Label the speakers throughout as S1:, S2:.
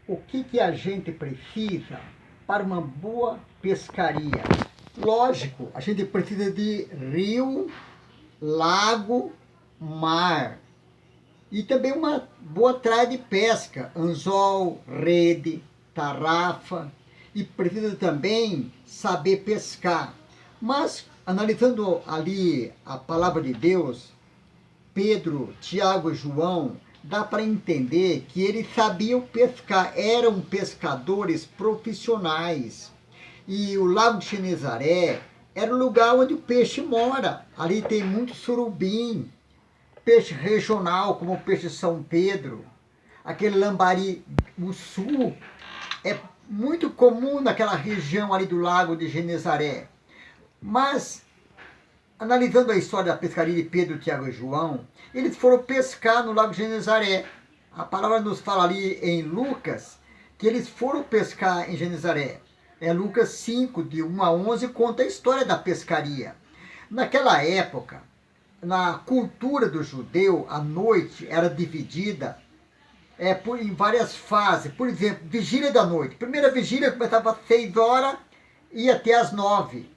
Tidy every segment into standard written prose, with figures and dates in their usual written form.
S1: O que a gente precisa para uma boa pescaria? Lógico, a gente precisa de rio, lago, mar. E também uma boa traia de pesca, anzol, rede, tarrafa. E precisa também saber pescar. Mas, analisando ali a palavra de Deus, Pedro, Tiago e João, dá para entender que eles sabiam pescar, eram pescadores profissionais. E o Lago de Genezaré era o lugar onde o peixe mora. Ali tem muito surubim, peixe regional, como o peixe São Pedro, aquele lambari, o sul, é muito comum naquela região ali do Lago de Genezaré. Mas, analisando a história da pescaria de Pedro, Tiago e João, eles foram pescar no Lago de Genezaré. A palavra nos fala ali em Lucas que eles foram pescar em Genezaré. Lucas 5, de 1 a 11, conta a história da pescaria. Naquela época, na cultura do judeu, a noite era dividida em várias fases. Por exemplo, vigília da noite. A primeira vigília começava às 6 horas e ia até às 9.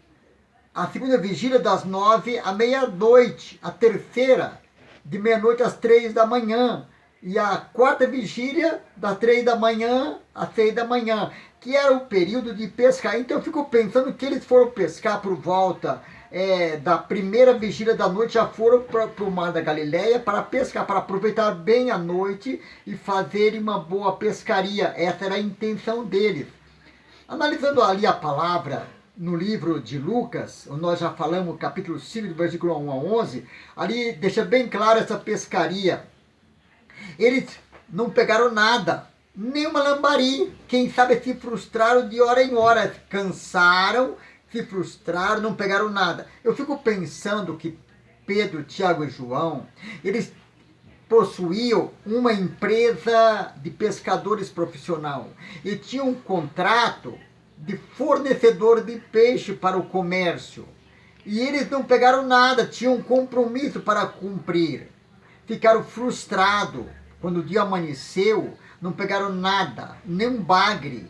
S1: A segunda vigília das 9 à meia-noite. A terceira, de meia-noite às 3 da manhã. E a quarta vigília, das 3 da manhã às 6 da manhã, que era o período de pescar. Então eu fico pensando que eles foram pescar por volta da primeira vigília da noite, já foram para o Mar da Galileia para pescar, para aproveitar bem a noite e fazerem uma boa pescaria. Essa era a intenção deles. Analisando ali a palavra no livro de Lucas, nós já falamos, capítulo 5, do versículo 1 a 11, ali deixa bem claro essa pescaria. Eles não pegaram nada, nem uma lambari. Quem sabe se frustraram de hora em hora, cansaram, se frustraram, não pegaram nada. Eu fico pensando que Pedro, Tiago e João, eles possuíam uma empresa de pescadores profissional e tinham um contrato de fornecedor de peixe para o comércio. E eles não pegaram nada, tinham um compromisso para cumprir. Ficaram frustrados. Quando o dia amanheceu, não pegaram nada, nem um bagre,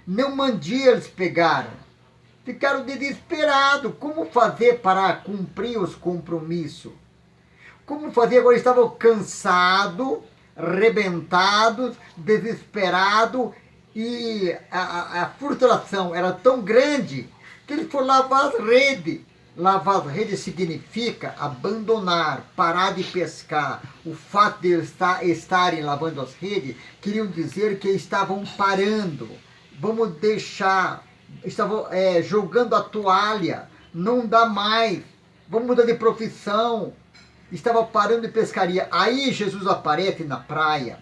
S1: nem um mandia eles pegaram. Ficaram desesperados. Como fazer para cumprir os compromissos? Como fazer? Agora estavam cansados, arrebentados, desesperados, e a frustração era tão grande que eles foram lavar as redes. Lavar as redes significa abandonar, parar de pescar. O fato de eles estarem lavando as redes queriam dizer que estavam parando. Vamos deixar, estavam jogando a toalha, não dá mais, vamos mudar de profissão. Estava parando de pescaria. Aí Jesus aparece na praia.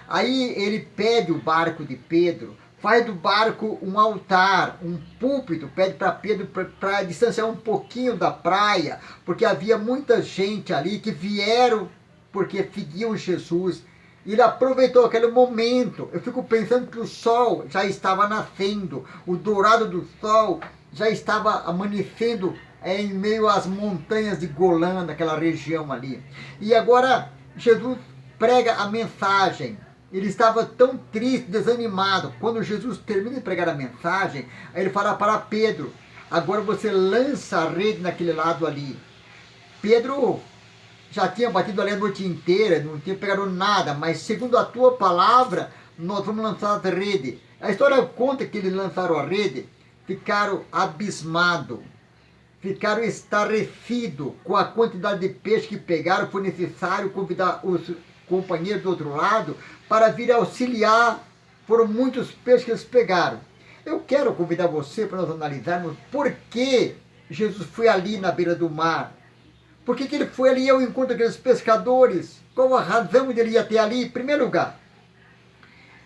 S1: Aí ele pede o barco de Pedro, faz do barco um altar, um púlpito, pede para Pedro para distanciar um pouquinho da praia, porque havia muita gente ali que vieram porque seguiam Jesus. Ele aproveitou aquele momento. Eu fico pensando que o sol já estava nascendo, o dourado do sol já estava amanhecendo em meio às montanhas de Golã, naquela região ali. E agora Jesus prega a mensagem. Ele estava tão triste, desanimado. Quando Jesus termina de pregar a mensagem, ele fala para Pedro: agora você lança a rede naquele lado ali. Pedro já tinha batido ali a noite inteira, não tinha pegado nada, mas segundo a tua palavra, nós vamos lançar a rede. A história conta que eles lançaram a rede, ficaram abismados, ficaram estarrecidos com a quantidade de peixe que pegaram. Foi necessário convidar os companheiros do outro lado para vir auxiliar. Foram muitos peixes que eles pegaram. Eu quero convidar você para nós analisarmos por que Jesus foi ali na beira do mar. Por que ele foi ali ao encontro daqueles pescadores? Qual a razão de ele ir até ali? Em primeiro lugar,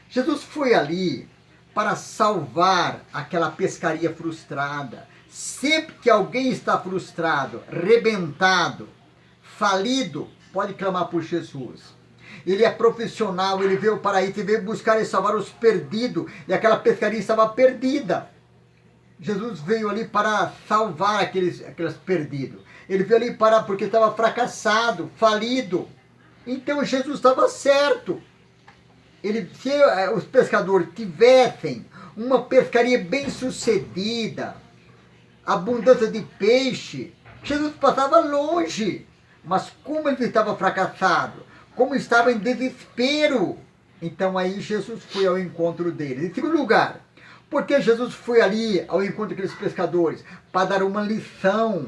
S1: Jesus foi ali para salvar aquela pescaria frustrada. Sempre que alguém está frustrado, rebentado, falido, pode clamar por Jesus. Ele é profissional, ele veio para isso, ele veio buscar e salvar os perdidos, e aquela pescaria estava perdida. Jesus veio ali para salvar aqueles perdidos. Ele veio ali porque estava fracassado, falido. Então Jesus estava certo. se os pescadores tivessem uma pescaria bem sucedida, abundância de peixe, Jesus passava longe. Mas como ele estava fracassado, como estava em desespero, então aí Jesus foi ao encontro deles. Em segundo lugar, porque Jesus foi ali ao encontro daqueles pescadores? Para dar uma lição.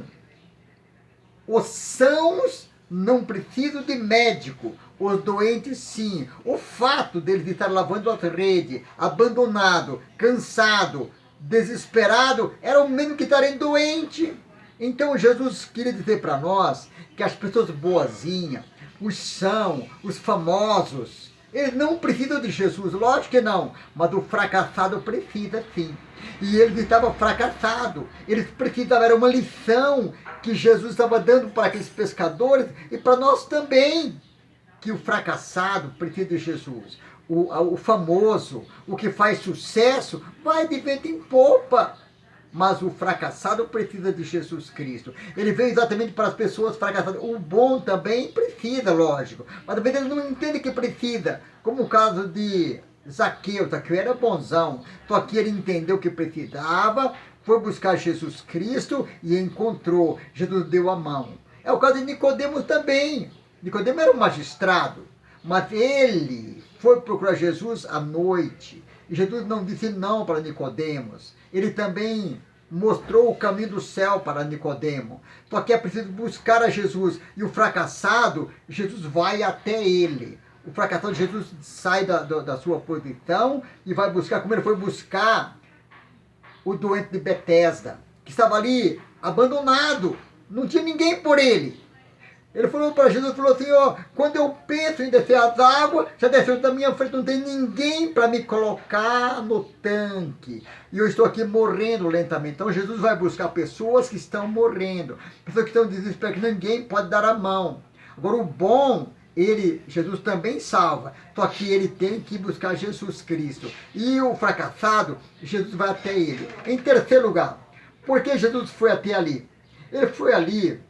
S1: Os sãos não precisam de médico, os doentes sim. O fato deles estar lavando as redes, abandonado, cansado, desesperado, era o mesmo que estarem doente. Então Jesus queria dizer para nós que as pessoas boazinhas, os são, os famosos, eles não precisam de Jesus, lógico que não, mas o fracassado precisa sim. E eles estavam fracassados, eles precisavam, era uma lição que Jesus estava dando para aqueles pescadores e para nós também, que o fracassado precisa de Jesus. O famoso, o que faz sucesso, vai de vento em popa. Mas o fracassado precisa de Jesus Cristo. Ele veio exatamente para as pessoas fracassadas. O bom também precisa, lógico. Mas também eles não entendem que precisa. Como o caso de Zaqueu. Zaqueu era bonzão. Só que ele entendeu que precisava, foi buscar Jesus Cristo e encontrou. Jesus deu a mão. É o caso de Nicodemos também. Nicodemos era um magistrado. Mas ele foi procurar Jesus à noite. E Jesus não disse não para Nicodemos. Ele também mostrou o caminho do céu para Nicodemo. Só que é preciso buscar a Jesus. E o fracassado, Jesus vai até ele. O fracassado, Jesus sai da sua posição e vai buscar, como ele foi buscar o doente de Betesda, que estava ali abandonado. Não tinha ninguém por ele. Ele falou para Jesus, falou assim, ó, quando eu penso em descer as águas, já desceu da minha frente, não tem ninguém para me colocar no tanque. E eu estou aqui morrendo lentamente. Então Jesus vai buscar pessoas que estão morrendo, pessoas que estão desesperadas, que ninguém pode dar a mão. Agora o bom, Jesus também salva, só que ele tem que buscar Jesus Cristo. E o fracassado, Jesus vai até ele. Em terceiro lugar, por que Jesus foi até ali? Ele foi ali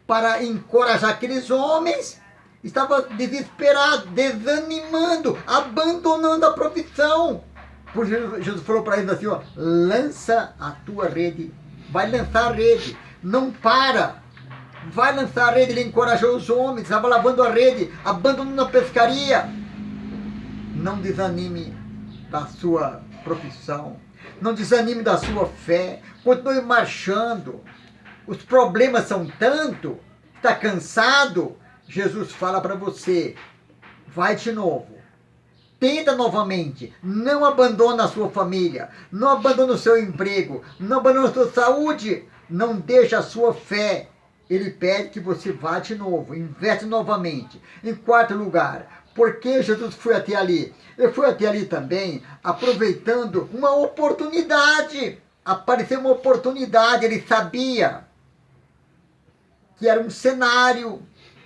S1: para encorajar aqueles homens, estava desesperado, desanimando, abandonando a profissão. Por Jesus falou para eles assim, ó, lança a tua rede, vai lançar a rede, não para, vai lançar a rede. Ele encorajou os homens, estava lavando a rede, abandonando a pescaria. Não desanime da sua profissão, não desanime da sua fé, continue marchando. Os problemas são tanto, está cansado, Jesus fala para você, vai de novo, tenta novamente, não abandona a sua família, não abandona o seu emprego, não abandona a sua saúde, não deixa a sua fé. Ele pede que você vá de novo, investe novamente. Em quarto lugar, por que Jesus foi até ali? Ele foi até ali também aproveitando uma oportunidade. Apareceu uma oportunidade, ele sabia que era um cenário,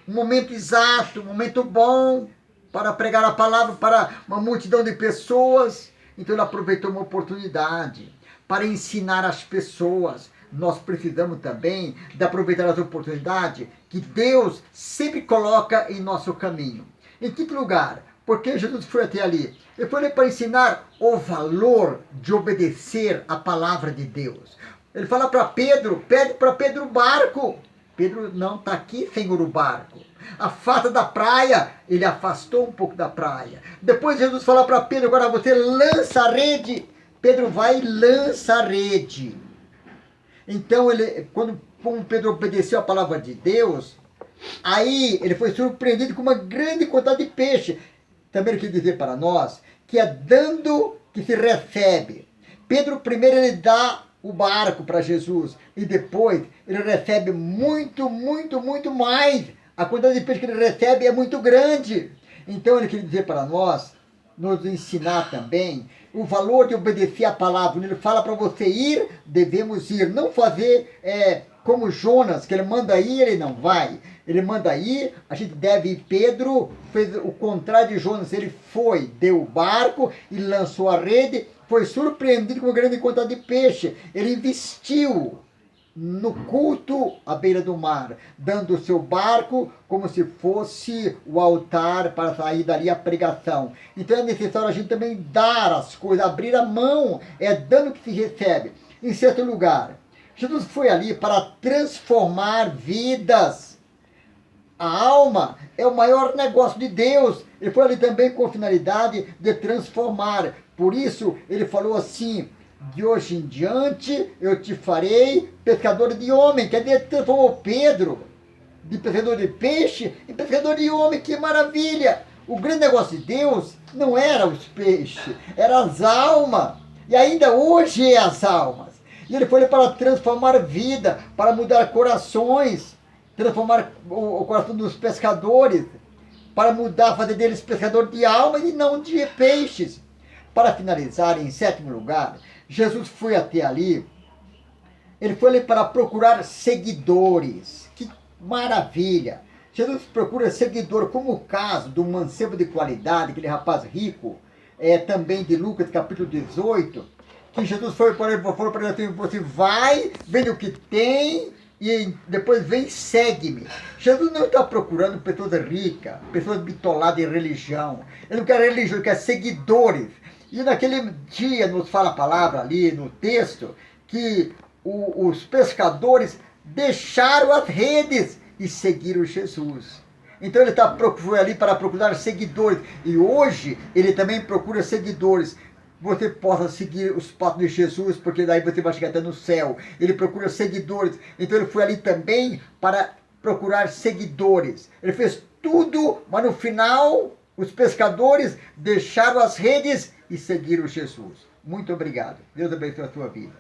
S1: um momento exato, um momento bom para pregar a palavra para uma multidão de pessoas. Então ele aproveitou uma oportunidade para ensinar as pessoas. Nós precisamos também de aproveitar as oportunidades que Deus sempre coloca em nosso caminho. Em quinto lugar, por que Jesus foi até ali? Ele foi ali para ensinar o valor de obedecer a palavra de Deus. Ele fala para Pedro, pede para Pedro o barco. Pedro, não, está aqui, Senhor, o barco. Afasta da praia. Ele afastou um pouco da praia. Depois Jesus fala para Pedro, agora você lança a rede. Pedro vai e lança a rede. Então, como Pedro obedeceu a palavra de Deus, aí ele foi surpreendido com uma grande quantidade de peixe. Também ele quer dizer para nós que é dando que se recebe. Pedro primeiro ele dá o barco para Jesus e depois ele recebe muito, muito, muito mais. A quantidade de peixe que ele recebe é muito grande. Então ele quer dizer para nós, nos ensinar também o valor de obedecer a palavra. Quando ele fala para você ir, devemos ir. Não fazer como Jonas, que ele manda ir, ele não vai. Ele manda ir, a gente deve ir. Pedro fez o contrário de Jonas, ele foi, deu o barco e lançou a rede, foi surpreendido com uma grande quantidade de peixe. Ele investiu no culto à beira do mar, dando o seu barco como se fosse o altar para sair dali a pregação. Então é necessário a gente também dar as coisas, abrir a mão, é dando que se recebe. Em certo lugar, Jesus foi ali para transformar vidas. A alma é o maior negócio de Deus. Ele foi ali também com a finalidade de transformar. Por isso, ele falou assim: de hoje em diante eu te farei pescador de homem. Quer dizer, ele transformou Pedro de pescador de peixe em pescador de homem. Que maravilha! O grande negócio de Deus não era os peixes, eram as almas. E ainda hoje é as almas. E ele foi ali para transformar vida, para mudar corações, transformar o coração dos pescadores, para mudar, fazer deles pescador de almas e não de peixes. Para finalizar, em sétimo lugar, Jesus foi até ali, ele foi ali para procurar seguidores. Que maravilha! Jesus procura seguidor, como o caso do mancebo de qualidade, aquele rapaz rico, também de Lucas capítulo 18, que Jesus foi para ele, falou para ele assim: vai, vende o que tem e depois vem, segue-me. Jesus não está procurando pessoas ricas, pessoas bitoladas em religião. Ele não quer religião, ele quer seguidores. E naquele dia nos fala a palavra ali no texto que os pescadores deixaram as redes e seguiram Jesus. Então ele foi ali para procurar seguidores. E hoje ele também procura seguidores. Você possa seguir os passos de Jesus, porque daí você vai chegar até no céu. Ele procura seguidores. Então ele foi ali também para procurar seguidores. Ele fez tudo, mas no final os pescadores deixaram as redes e seguiram Jesus. Muito obrigado. Deus abençoe a sua vida.